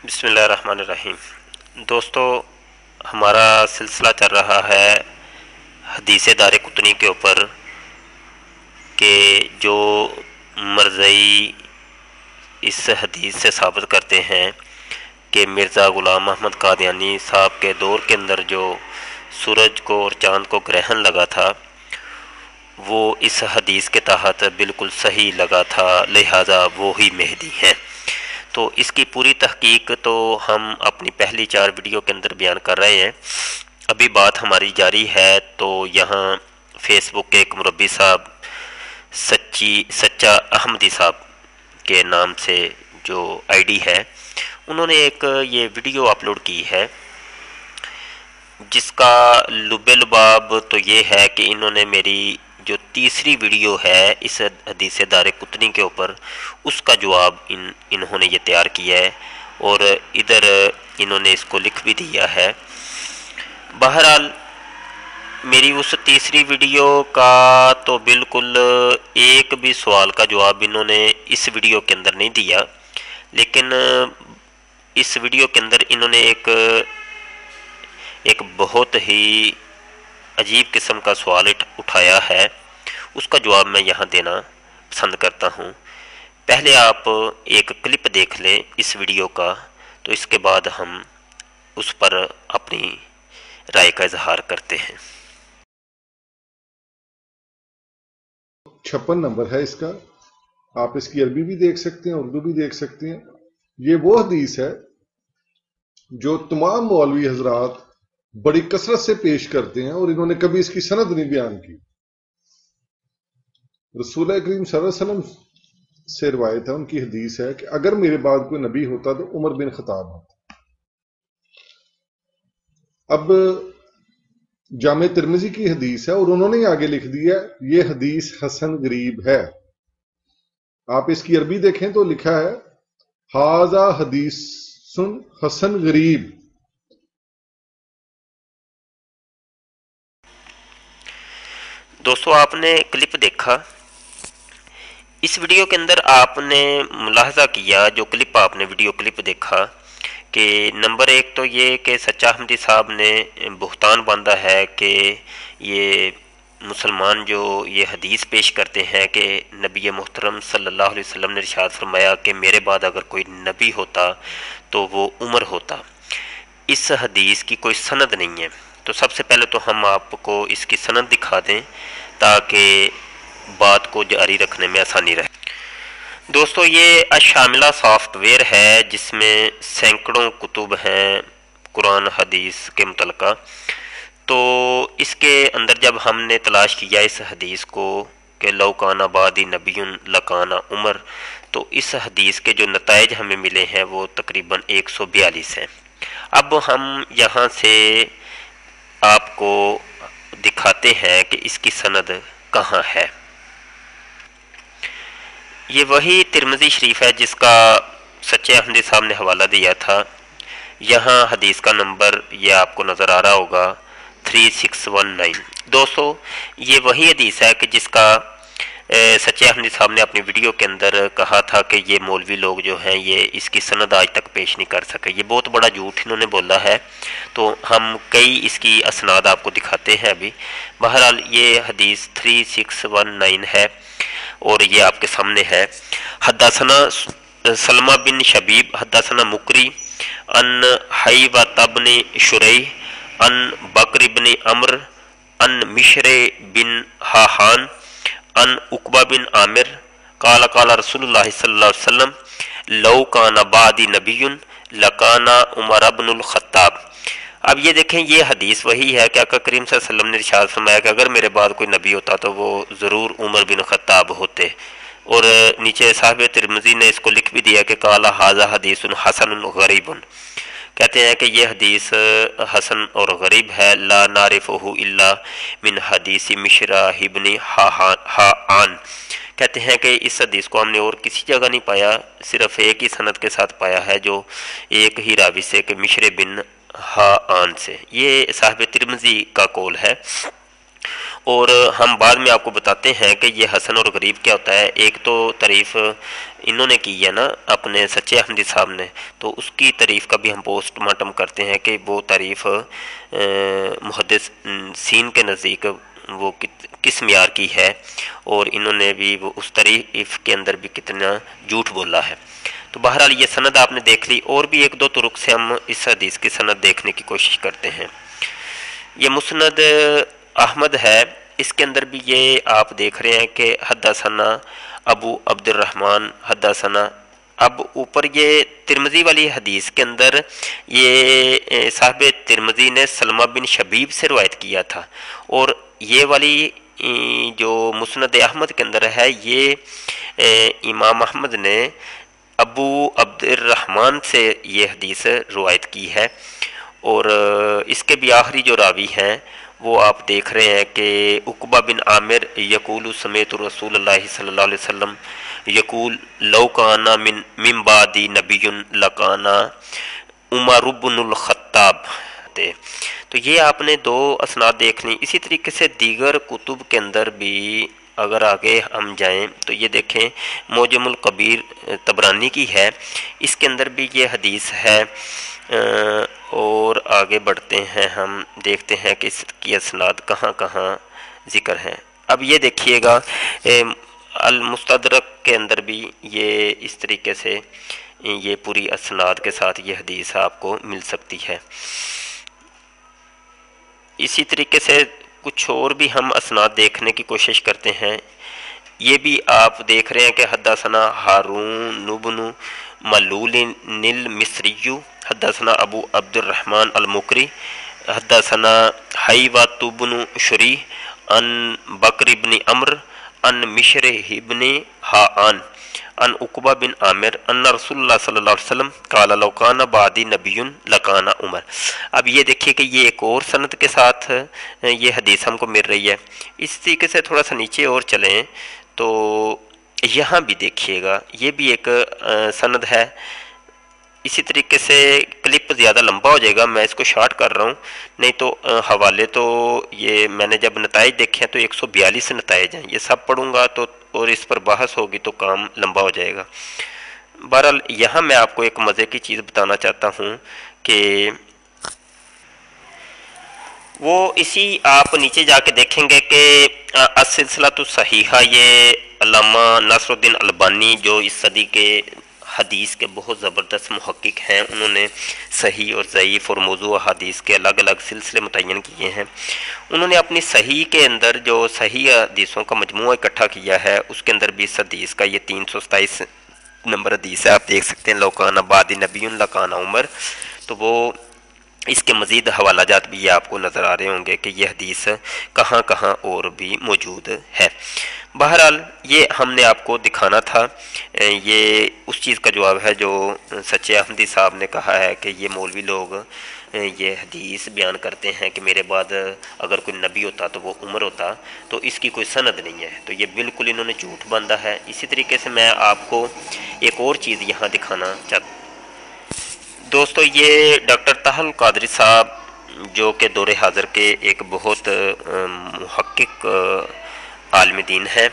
بسم اللہ الرحمن الرحیم۔ دوستو، ہمارا سلسلہ چل رہا ہے حدیث دار قطنی کے اوپر کہ جو مرزائی اس حدیث سے ثابت کرتے ہیں کہ مرزا غلام احمد قادیانی صاحب کے دور کے اندر جو سورج کو اور چاند کو گرہن لگا تھا وہ اس حدیث کے تحت بالکل صحیح لگا تھا، لہٰذا وہی مہدی ہیں۔ تو اس کی پوری تحقیق تو ہم اپنی پہلی 4 ویڈیو کے اندر بیان کر رہے ہیں۔ ابھی بات ہماری جاری ہے تو یہاں فیس بک کے ایک مربی صاحب سچا احمدی صاحب کے نام سے جو آئی ڈی ہے، انہوں نے ایک یہ ویڈیو اپلوڈ کی ہے جس کا لب لباب تو یہ ہے کہ انہوں نے میری جو تیسری ویڈیو ہے اس حدیث دار قطنی کے اوپر، اس کا جواب انہوں نے یہ تیار کیا ہے اور ادھر انہوں نے اس کو لکھ بھی دیا ہے۔ بہرحال میری اس تیسری ویڈیو کا تو بالکل ایک بھی سوال کا جواب انہوں نے اس ویڈیو کے اندر نہیں دیا، لیکن اس ویڈیو کے اندر انہوں نے ایک بہت ہی عجیب قسم کا سوال اٹھایا ہے، اس کا جواب میں یہاں دینا پسند کرتا ہوں۔ پہلے آپ ایک کلپ دیکھ لیں اس ویڈیو کا، تو اس کے بعد ہم اس پر اپنی رائے کا اظہار کرتے ہیں۔ 56 نمبر ہے اس کا، آپ اس کی عربی بھی دیکھ سکتے ہیں، اردو بھی دیکھ سکتے ہیں۔ یہ وہ حدیث ہے جو تمام مولوی حضرات بڑی کثرت سے پیش کرتے ہیں اور انہوں نے کبھی اس کی سند نہیں بیان کی۔ رسول کریم صلی اللہ علیہ وسلم سے روایت ہے، ان کی حدیث ہے کہ اگر میرے بعد کوئی نبی ہوتا تو عمر بن خطاب ہوتا۔ اب جامع ترمذی کی حدیث ہے اور انہوں نے آگے لکھ دیا یہ حدیث حسن غریب ہے۔ آپ اس کی عربی دیکھیں تو لکھا ہے ھذا حدیث حسن غریب۔ دوستو، آپ نے کلپ دیکھا، اس ویڈیو کے اندر آپ نے ملاحظہ کیا، جو کلپ آپ نے ویڈیو کلپ دیکھا، کہ نمبر 1 تو یہ کہ سچا احمدی صاحب نے بہتان باندھا ہے کہ یہ مسلمان جو یہ حدیث پیش کرتے ہیں کہ نبی محترم صلی اللہ علیہ وسلم نے ارشاد فرمایا کہ میرے بعد اگر کوئی نبی ہوتا تو وہ عمر ہوتا، اس حدیث کی کوئی سند نہیں ہے۔ تو سب سے پہلے تو ہم آپ کو اس کی سند دکھا دیں تاکہ بات کو جاری رکھنے میں آسانی رہے۔ دوستو، یہ الشاملہ سافٹ ویئر ہے جس میں سینکڑوں کتب ہیں قرآن حدیث کے متعلقہ۔ تو اس کے اندر جب ہم نے تلاش کیا اس حدیث کو کہ لو کان بعدی نبی لکان عمر، تو اس حدیث کے جو نتائج ہمیں ملے ہیں وہ تقریباً 142 ہیں۔ اب ہم یہاں سے آپ کو دکھاتے ہیں کہ اس کی سند کہاں ہے۔ یہ وہی ترمذی شریف ہے جس کا سچے احمدی صاحب نے حوالہ دیا تھا۔ یہاں حدیث کا نمبر یہ آپ کو نظر آ رہا ہوگا 3619۔ دوستو، یہ وہی حدیث ہے کہ جس کا سچے احمدی صاحب نے اپنی ویڈیو کے اندر کہا تھا کہ یہ مولوی لوگ جو ہیں یہ اس کی سند آج تک پیش نہیں کر سکے۔ یہ بہت بڑا جھوٹ انہوں نے بولا ہے، تو ہم کئی اس کی اسناد آپ کو دکھاتے ہیں ابھی۔ بہرحال یہ حدیث 3619 ہے اور یہ آپ کے سامنے ہے۔ حدثنا سلمہ بن شبیب حدثنا مکری ان حیوۃ بن شریح ان بکر بن عمرو ان مشر بن حاحان ان عقبہ بن عامر قال قال رسول اللہ صلی اللہ علیہ وسلم لو کان بعدی نبی لکان عمر بن الخطاب۔ اب یہ دیکھیں، یہ حدیث وہی ہے کہ آقا کریم صلی اللہ علیہ وسلم نے ارشاد فرمایا کہ اگر میرے بعد کوئی نبی ہوتا تو وہ ضرور عمر بن خطاب ہوتے، اور نیچے صاحب ترمذی نے اس کو لکھ بھی دیا کہ قال ھذا حدیث حسن غریب، کہتے ہیں کہ یہ حدیث حسن اور غریب ہے، لا نعرفہ الا من حدیث مشراح بن حاحان، کہتے ہیں کہ اس حدیث کو ہم نے اور کسی جگہ نہیں پایا، صرف ایک ہی سند کے ساتھ پایا ہے جو ایک ہی راوی سے کہ مشر بن حاحان سے۔ یہ صاحب ترمذی کا قول ہے۔ اور ہم بعد میں آپ کو بتاتے ہیں کہ یہ حسن اور غریب کیا ہوتا ہے۔ ایک تو تعریف انہوں نے کی ہے نا اپنے سچے احمدی صاحب نے، تو اس کی تعریف کا بھی ہم پوسٹ مارٹم کرتے ہیں کہ وہ تعریف محدثین کے نزدیک وہ کس معیار کی ہے، اور انہوں نے بھی وہ اس تعریف کے اندر بھی کتنا جھوٹ بولا ہے۔ تو بہرحال یہ سند آپ نے دیکھ لی، اور بھی ایک دو طرق سے ہم اس حدیث کی سند دیکھنے کی کوشش کرتے ہیں۔ یہ مسند احمد ہے، اس کے اندر بھی یہ آپ دیکھ رہے ہیں کہ حدثنا ابو عبد الرحمن حدثنا۔ اب اوپر یہ ترمذی والی حدیث کے اندر یہ صاحب ترمذی نے سلمہ بن شبیب سے روایت کیا تھا، اور یہ والی جو مسند احمد کے اندر ہے یہ امام احمد نے ابو عبد الرحمن سے یہ حدیث روایت کی ہے، اور اس کے بھی آخری جو راوی ہیں وہ آپ دیکھ رہے ہیں کہ عقبہ بن عامر یقول سمیت رسول اللہ صلی اللہ علیہ وسلم یقول لو کانا من بعدی نبی لکانا عمر بن الخطاب۔ تو یہ آپ نے دو اسناد دیکھ لیں۔ اسی طریقے سے دیگر کتب کے اندر بھی اگر آگے ہم جائیں تو یہ دیکھیں معجم الکبیر طبرانی کی ہے، اس کے اندر بھی یہ حدیث ہے، اور آگے بڑھتے ہیں ہم دیکھتے ہیں کہ اس کی اسناد کہاں کہاں ذکر ہیں۔ اب یہ دیکھیے گا المستدرک کے اندر بھی یہ اس طریقے سے یہ پوری اسناد کے ساتھ یہ حدیث آپ کو مل سکتی ہے۔ اسی طریقے سے کچھ اور بھی ہم اسناد دیکھنے کی کوشش کرتے ہیں۔ یہ بھی آپ دیکھ رہے ہیں کہ حدثنا ہارون بن ملول المصری حدثنا ابو عبد الرحمن المکری حدثنا حیوۃ بن شریح عن بکر بن عمرو عن مشرح بن حان عن عقبہ بن عامر ان رسول اللہ صلی اللہ علیہ وسلم قال لو کان بعدی نبی لکان عمر۔ اب یہ دیکھیے کہ یہ ایک اور سند کے ساتھ یہ حدیث ہم کو مل رہی ہے۔ اس طریقے سے تھوڑا سا نیچے اور چلیں تو یہاں بھی دیکھیے گا یہ بھی ایک سند ہے۔ اسی طریقے سے کلپ زیادہ لمبا ہو جائے گا، میں اس کو شارٹ کر رہا ہوں، نہیں تو حوالے تو یہ میں نے جب نتائج دیکھے ہیں تو 142 نتائج ہیں، یہ سب پڑھوں گا تو اور اس پر بحث ہوگی تو کام لمبا ہو جائے گا۔ بہرحال یہاں میں آپ کو ایک مزے کی چیز بتانا چاہتا ہوں کہ وہ اسی آپ نیچے جا کے دیکھیں گے کہ السلسلۃ الصحیحہ یہ علامہ ناصر الدین البانی جو اس صدی کے حدیث کے بہت زبردست محقق ہیں، انہوں نے صحیح اور ضعیف اور موضوع حدیث کے الگ الگ سلسلے متعین کیے ہیں۔ انہوں نے اپنی صحیح کے اندر جو صحیح حدیثوں کا مجموعہ اکٹھا کیا ہے اس کے اندر بھی اس حدیث کا یہ 327 نمبر حدیث ہے، آپ دیکھ سکتے ہیں لوکانہ بعد نبی لکانہ عمر۔ تو وہ اس کے مزید حوالہ جات بھی آپ کو نظر آ رہے ہوں گے کہ یہ حدیث کہاں کہاں اور بھی موجود ہے۔ بہرحال یہ ہم نے آپ کو دکھانا تھا، یہ اس چیز کا جواب ہے جو سچے احمدی صاحب نے کہا ہے کہ یہ مولوی لوگ یہ حدیث بیان کرتے ہیں کہ میرے بعد اگر کوئی نبی ہوتا تو وہ عمر ہوتا، تو اس کی کوئی سند نہیں ہے، تو یہ بالکل انہوں نے جھوٹ باندھا ہے۔ اسی طریقے سے میں آپ کو ایک اور چیز یہاں دکھانا چاہتا ہوں دوستو، یہ ڈاکٹر طاہر القادری صاحب جو کہ دور حاضر کے ایک بہت محقق عالم دین ہے،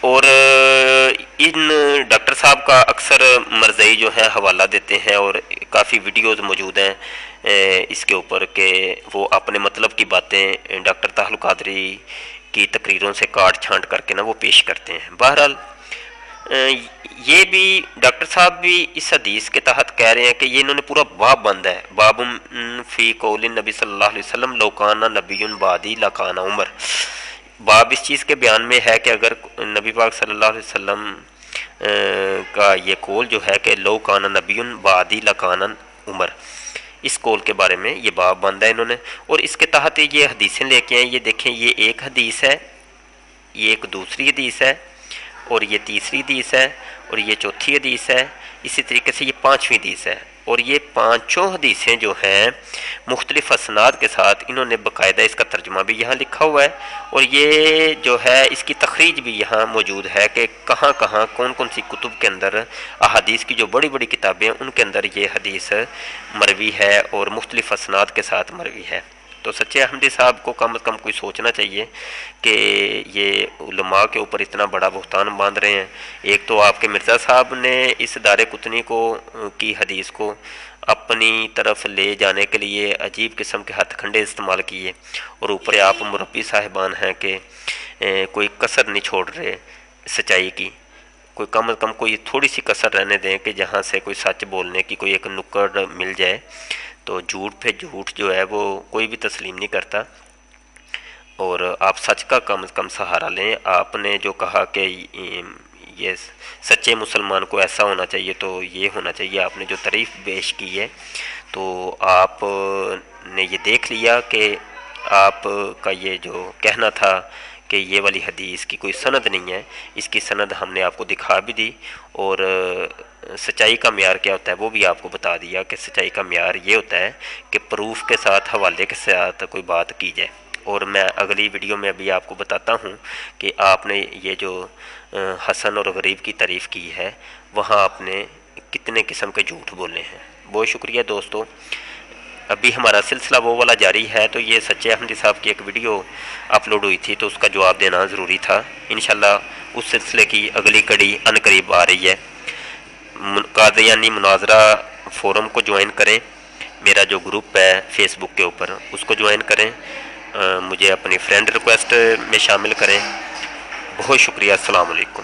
اور ان ڈاکٹر صاحب کا اکثر مرزائی جو ہے حوالہ دیتے ہیں اور کافی ویڈیوز موجود ہیں اس کے اوپر کہ وہ اپنے مطلب کی باتیں ڈاکٹر طاہر القادری کی تقریروں سے کاٹ چھانٹ کر کے وہ پیش کرتے ہیں۔ بہرحال یہ بھی ڈاکٹر صاحب بھی اس حدیث کے تحت کہہ رہے ہیں کہ یہ انہوں نے پورا باب باندھا ہے، باب فی قول نبی صلی اللہ علیہ وسلم لو کان نبی بعدی لکان عمر۔ باب اس چیز کے بیان میں ہے کہ اگر نبی پاک صلی اللہ علیہ وسلم کا یہ قول جو ہے کہ لو کان نبی بعدی لکان عمر، اس قول کے بارے میں یہ باب باندھا ہے انہوں نے، اور اس کے تحت یہ حدیثیں لے کے ہیں۔ یہ دیکھیں، یہ ایک حدیث ہے، یہ ایک دوسری حدیث ہے، اور یہ تیسری حدیث ہے، اور یہ چوتھی حدیث ہے، اسی طریقے سے یہ پانچویں حدیث ہے، اور یہ پانچوں حدیثیں جو ہیں مختلف اسناد کے ساتھ انہوں نے باقاعدہ اس کا ترجمہ بھی یہاں لکھا ہوا ہے، اور یہ جو ہے اس کی تخریج بھی یہاں موجود ہے کہ کہاں کہاں کون کون سی کتب کے اندر احادیث کی جو بڑی بڑی کتابیں ہیں ان کے اندر یہ حدیث مروی ہے اور مختلف اسناد کے ساتھ مروی ہے۔ تو سچے احمدی صاحب کو کم از کم کوئی سوچنا چاہیے کہ یہ علماء کے اوپر اتنا بڑا بہتان باندھ رہے ہیں۔ ایک تو آپ کے مرزا صاحب نے اس دار قطنی کی حدیث کو اپنی طرف لے جانے کے لیے عجیب قسم کے ہتھ کھنڈے استعمال کیے، اور اوپر آپ مربی صاحبان ہیں کہ کوئی کسر نہیں چھوڑ رہے سچائی کی، کوئی کم از کم کوئی تھوڑی سی کسر رہنے دیں کہ جہاں سے کوئی سچ بولنے کی کوئی ایک نکڑ مل جائے۔ تو جھوٹ پہ جھوٹ جو ہے وہ کوئی بھی تسلیم نہیں کرتا، اور آپ سچ کا کم از کم سہارا لیں۔ آپ نے جو کہا کہ یہ سچے مسلمان کو ایسا ہونا چاہیے تو یہ ہونا چاہیے، آپ نے جو تعریف پیش کی ہے تو آپ نے یہ دیکھ لیا کہ آپ کا یہ جو کہنا تھا کہ یہ والی حدیث کی کوئی سند نہیں ہے، اس کی سند ہم نے آپ کو دکھا بھی دی، اور سچائی کا معیار کیا ہوتا ہے وہ بھی آپ کو بتا دیا کہ سچائی کا معیار یہ ہوتا ہے کہ پروف کے ساتھ، حوالے کے ساتھ کوئی بات کی جائے۔ اور میں اگلی ویڈیو میں ابھی آپ کو بتاتا ہوں کہ آپ نے یہ جو حسن اور غریب کی تعریف کی ہے وہاں آپ نے کتنے قسم کے جھوٹ بولے ہیں۔ بہت شکریہ دوستو، ابھی ہمارا سلسلہ وہ والا جاری ہے، تو یہ سچے احمدی صاحب کی ایک ویڈیو اپلوڈ ہوئی تھی تو اس کا جواب دینا ضروری تھا۔ انشاءاللہ اس سلسلے کی اگلی کڑی ان قریب آ رہی ہے۔ قادیانی مناظرہ فورم کو جوائن کریں، میرا جو گروپ ہے فیس بک کے اوپر اس کو جوائن کریں، مجھے اپنی فرینڈ ریکویسٹ میں شامل کریں۔ بہت شکریہ، السلام علیکم۔